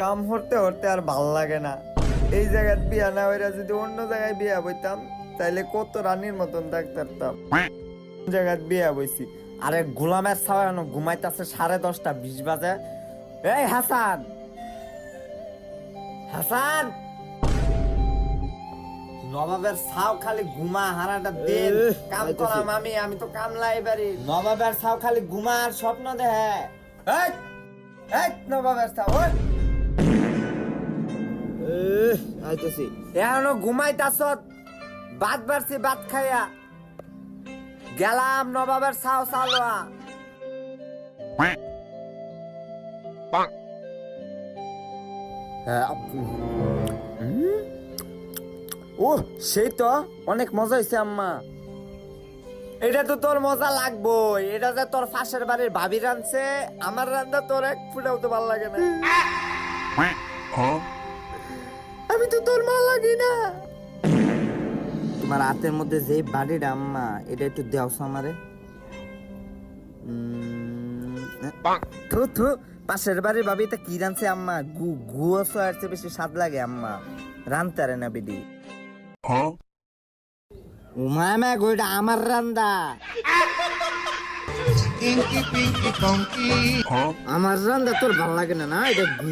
কাম হরতে হরতে আর ভাল লাগে না। এই জায়গায় বিয়া না হইরা যদি অন্য জায়গায় বিয়া বইতাম তাইলে কত রানীর মতন থাকতাম। জায়গায় বিয়া বইছি। আরে গোলামের ছাওয়ানো ঘুমাইতেছে 10:30 বাজে। এই হাসান, হাসান, নবাবের ছাও খালি ঘুমা হারাটা দিন কাম করাম আমি তো কামলাই বাড়ি। নবাবের ছাও খালি ঘুমার স্বপ্ন দেখে। এই এই নবাবের ছাও ওই আইতেছি। এখনো ঘুমাইতাছ? বাদ বাড়ছি বাদ খাইয়া গেলাম নবাবের ছাও চালোয়া। ও সেই তো অনেক মজা হয়েছে আম্মা। এটা তো তোর মজা লাগবোই। এটা যে তোর পাশের বাড়ির ভাবি রাঁধছে, আমার রান্না তোর এক ফুটাও তো ভালো লাগে না। আমি তো তোর মা লাগি না। তোমার হাতের মধ্যে যে বাড়ির আম্মা, এটা একটু দেওস আমারে। থু থু, পাশের বাড়ির ভাবি তা কি রাঁধছে আম্মা? গুয়া সোয়ার চেয়ে বেশি স্বাদ লাগে আম্মা। রাঁধতে পারে না বিডি। উমামা গোটা আমার রান্দা। আমার রান্দা তোর ভাল লাগে না? না এটা গু